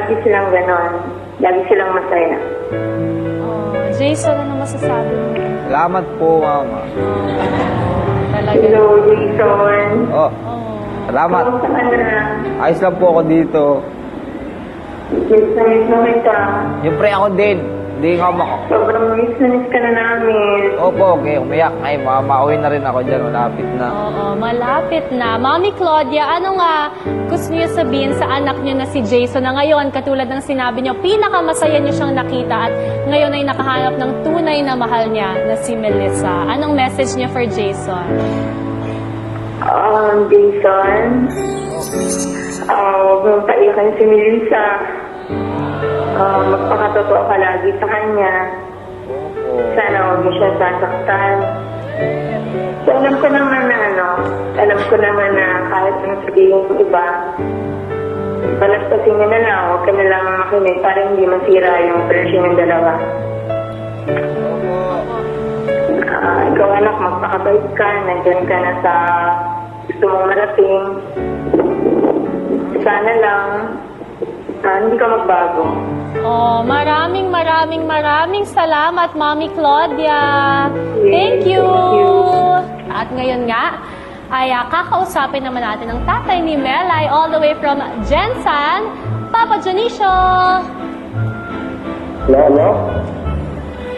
lagi silang ganon. Lagi silang masaya. Oh, Jason, ano masasabi mo? Salamat po, Mama. Talaga. Hello, Jason. Oh, salamat. Kamusta ka na? Ayos lang po ako dito. Miss na miss na kita. Siyempre ako din. Hindi nga Sobrang miss na miss ka na namin. Opo, okay. Umiyak. Ay, mauwi na rin ako dyan. Malapit na. Oo, malapit na. Mami Claudia, ano nga gusto niyo sabihin sa anak niyo na si Jason na ngayon, katulad ng sinabi niyo, pinakamasaya niyo siyang nakita at ngayon ay nakahanap ng tunay na mahal niya na si Melissa. Anong message niya for Jason? Jason, huwag mong paiyakan si Melissa. Magpakatotoo ka lagi sa kanya. Sana huwag mo siya sasaktan. So, alam ko naman na kahit anong sabihin ng iba, palastasin niya na lang, huwag ka na lang makinig para hindi masira yung relasyon ng dalawa. Ikaw anak, magpakabait ka, nandyan ka na sa gusto mong marating. Sana lang, hindi ka magbago. Oh, maraming salamat, Mami Claudia. Thank you. At ngayon nga, ay kakausapin naman natin ang tatay ni Melay all the way from Jensan, Papa Janicio. Hello?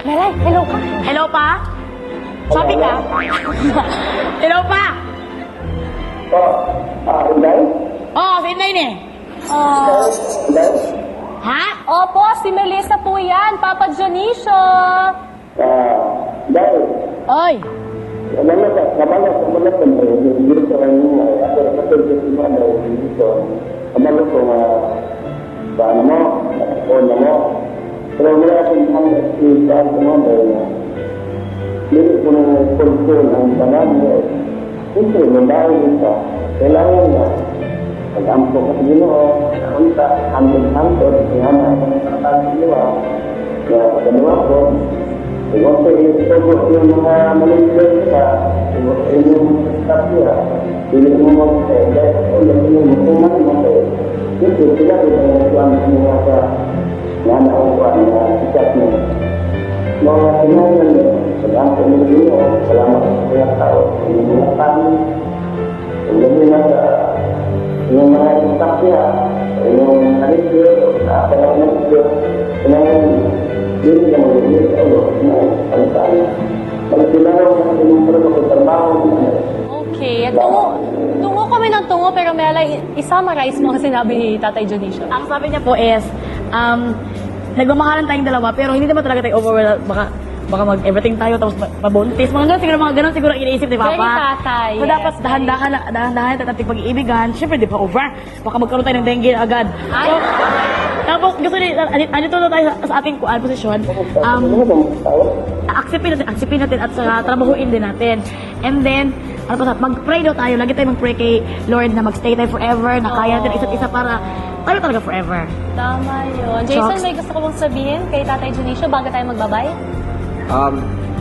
Melay, hello ka. Hello pa? Sabi ka? Hello pa? Inday? Oo, si Inday ni. Oh, Inday? Ha? opo, si Melissa po yan, Papa Janicio. Inday? Oy. Kamalas ko dito sa kanina. Ako nakatulog si Mama dito. Kamalas ko paano mo, nakakona mo. Pero wala akong pang-explicar sa Mama na hindi ko na kontrol ang pangalan mo. Siyempre, mabahay ka. Kailangan na pag-ampo ka sa Ginoo, nakunta, hanggang-hanggang, kaya na ako nakakasal sa Ginoo. Kaya pagkanawa ko, siguro yung mga manipulate ka, siguro yung staff niya, hindi mo mag-say, dahil yung mutuman mo kayo. Hindi, sila rin ang nagsuan sa mga sa nanaupuan na sikat mo. Mga sinayan mo, pag-ampo mo rin mo, salamat sa mga tao, yung mga kami, yung gabi na sa yung mga staff niya, yung manipulate, nakapanaw ng Diyos, kailangan hindi ka mag-ibig sa iyo na palitan. Pagkilaraw ka sa inyong trabaho. Okay, tungo kami ng tungo, pero Melay, i-summarize mo ang sinabi ni Tatay Janicio. Ang sabi niya po is, nagmamahalan tayong dalawa, pero hindi naman talaga tayo overwhelmed. Baka mag-everything tayo, tapos mabuntis. Mga ganon siguro ang iniisip ni Papa. Very tatay, So, yes, dapat dahan-dahan natin ating pag-iibigan. Siyempre, di pa over. Baka magkaroon tayo ng dengue agad. Ay. So, tapos, gusto niya, andito na tayo sa ating posisyon. Aksipin natin at trabahuin din natin. And then, mag-pray daw tayo. Lagi tayo mag-pray kay Lord na mag-stay tayo forever, na kaya natin isa't isa para tayo talaga forever. Tama yun. Jason, may gusto ko bang sabihin kay Tatay Janicio bago tayo magbabay?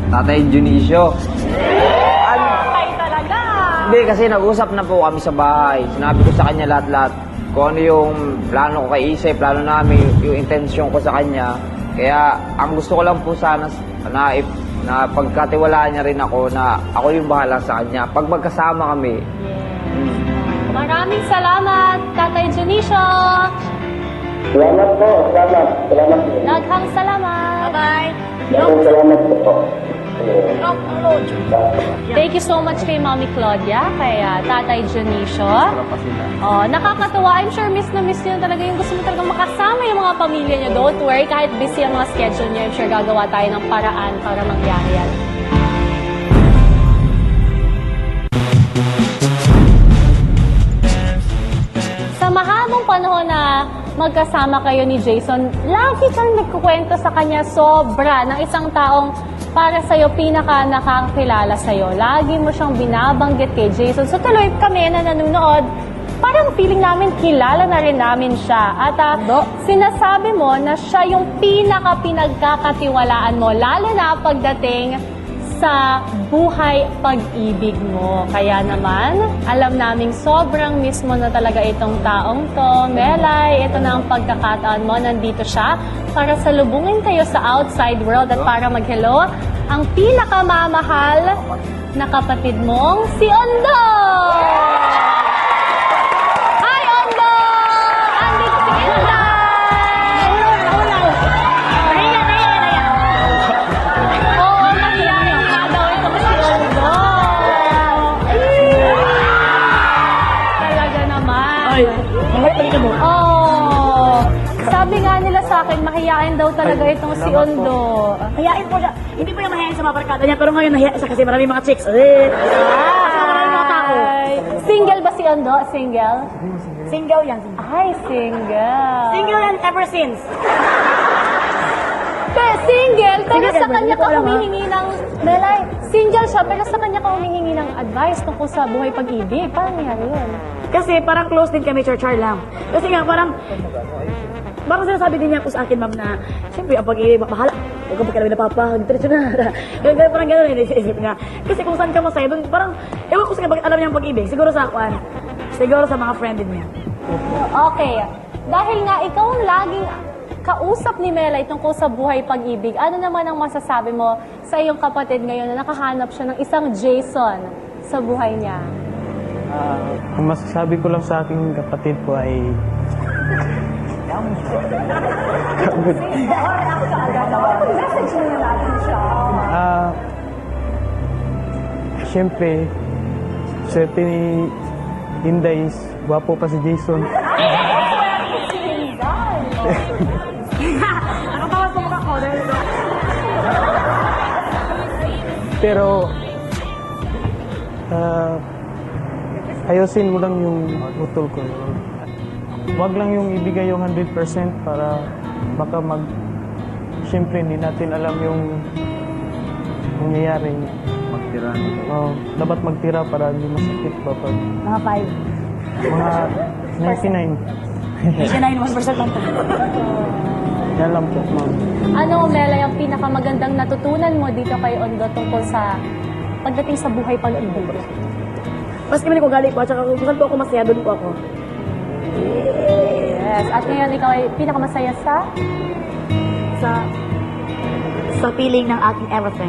Tatay Junicio. Ay, talaga! Hindi, kasi nag-usap na po kami sa bahay. Sinabi ko sa kanya lahat-lahat. Kung ano yung plano ko kay Isay, plano namin, yung intensyon ko sa kanya. Kaya, ang gusto ko lang po sana na pagkatiwalaan niya rin ako na ako yung bahala sa kanya. Pag magkasama kami. Maraming salamat, Tatay Janicio! Salamat po, salamat. Salamat. Daghang salamat! Bye-bye! Salamat po. Thank you so much kay Mommy Claudia, kay Tatay Janicio. Oh, nakakatuwa. I'm sure miss na miss niyo talaga yung gusto mo talaga makasama yung mga pamilya niyo. Don't worry, kahit busy ang mga schedule niyo, I'm sure gagawa tayo ng paraan para mangyari yan. Sa mahabang panahon na magkasama kayo ni Jason, lagi kang nagkukwento sa kanya sobra ng isang taong para sa'yo, pinaka nakakakilala sa'yo. Lagi mo siyang binabanggit kay Jason. So tuloy kami na nanonood, parang feeling namin kilala na rin namin siya. At sinasabi mo na siya yung pinaka pinagkakatiwalaan mo, lalo na pagdating sa buhay pag-ibig mo. Kaya naman, alam naming sobrang miss mo na talaga itong taong to. Melay, ito na ang pagkakataon mo. Nandito siya para salubungin kayo sa outside world at para mag-hello ang pinakamamahal na kapatid mong si Ondo! Hi, Ondo! Andito si Inday! Oo, nahiyain nga daw ito si Ondo. Talaga naman. Ay, mamay pa mo. Oh, sabi nga nila sa akin, mahiyain daw talaga itong si Ondo. Hayain po siya. Hindi po yung mahihain sa mga barkada niya, pero ngayon nahiya siya kasi maraming mga chicks. Maraming mga tao. Ay, single ba si Ondo? Single? Single yan. Ay, single. Single yan ever since. Pero single, pero Single sa ever, kanya hindi ko ka alam, ha? humihingi ng... Melay, single siya, pero sa kanya ka humihingi ng advice tungkol sa buhay pag-ibig. Paano nangyari yun? Kasi parang close din kami, char lang. Kasi nga parang sinasabi din niya po sa akin, ma'am, na siyempre, ang pag-ibig, bahala. Huwag kang pagkalabi na papa, diretso na. Ganun, parang gano'n, inisip niya. Kasi kung saan ka masaya, doon parang, ewan ko sa bakit alam niya ang pag-ibig. Siguro sa akuan. Siguro sa mga friend din niya. Okay. Dahil nga ikaw ang laging kausap ni Melay tungkol sa buhay pag-ibig, ano naman ang masasabi mo sa iyong kapatid ngayon na nakahanap siya ng isang Jason sa buhay niya? Ang masasabi ko lang sa aking kapatid po ay siyempre, swerte ni Inday is gwapo pa si Jason. Nakatawas mo mukha ko. Pero, ayusin mo lang yung utol ko. Huwag lang yung ibigay yung 100% para baka siyempre hindi natin alam yung nangyayari. Magtira. Dapat magtira para hindi masakit pa pag Mga 5. 99. 89% lang po. Yan lang po, ma'am. Ano, Melay, ang pinakamagandang natutunan mo dito kay Ondo tungkol sa pagdating sa buhay pag-ibig? Mas kami ko galing po, at saka kung saan po ako masaya, doon po ako. Yes. At ngayon, ikaw ay pinakamasaya sa? Sa feeling ng aking everything.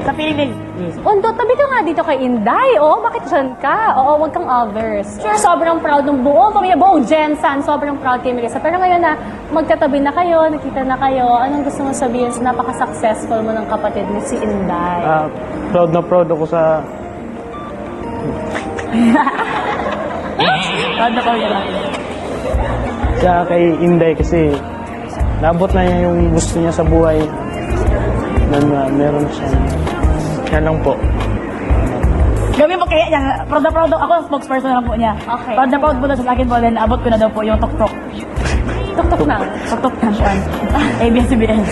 Sa feeling din. Yes. Ondo, tabi ka nga dito kay Inday. Oh, bakit dyan ka? Oo, wag kang others. Sure, sobrang proud ng buong pamilya, buong Jensan. Sobrang proud kay Melissa. Pero ngayon na magkatabi na kayo, nakita na kayo, anong gusto mo sabihin sa napaka-successful mo ng kapatid ni si Inday? Proud na proud ako sa Proud na kami lang. kay Inday kasi naabot na niya yung gusto niya sa buhay na meron siya. Yan lang po. Gawin mo kaya niya. Proud na proud ako ang spokesperson lang po niya. Okay. Proud na proud po daw sa akin po. Then abot ko na daw po yung tok-tok. Tuk-tuk na. Tok-tok na siya. ABS-CBN.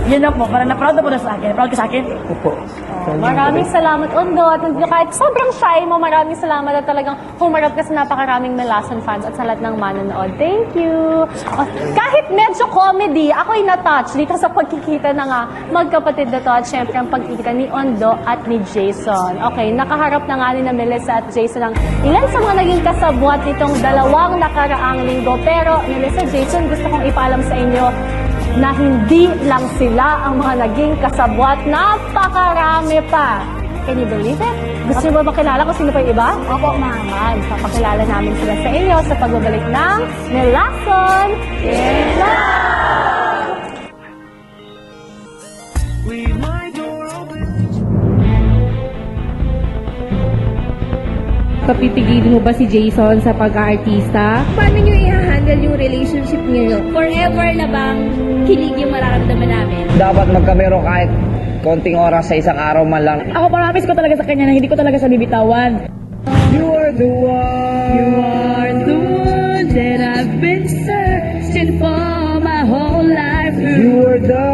Yun na po. Parang na-proud na po daw sa akin. Proud ka sa akin? Opo. Maraming salamat, Ondo. At kahit sobrang shy mo, maraming salamat at talagang humarap ka sa napakaraming Melason fans at sa lahat ng manonood. Thank you. Oh, kahit medyo comedy, ako'y na-touch dito sa pagkikita na nga magkapatid na to at syempre ang pagkikita ni Ondo at ni Jason. Okay, nakaharap na nga ni na Melissa at Jason ang ilan sa mga naging kasabwat nitong dalawang nakaraang linggo. Pero, Melissa, Jason, gusto kong ipaalam sa inyo na hindi lang sila ang mga naging kasabwat, napakarami pa. Can you believe it? Gusto niyo ba makilala kung sino pa yung iba? Opo, ma'am. Papakilala namin sila sa inyo sa pagbabalik ng Melason in Love! Papipigilin mo ba si Jason sa pag-aartista? Paano nyo i-handle yung relationship niyo? Forever na bang kilig yung mararamdaman namin? Dapat magkamero kahit konting oras sa isang araw man lang. Ako promise ko talaga sa kanya na hindi ko talaga siya bibitawan. You are the one. You are the one that I've been searching for my whole life. You are the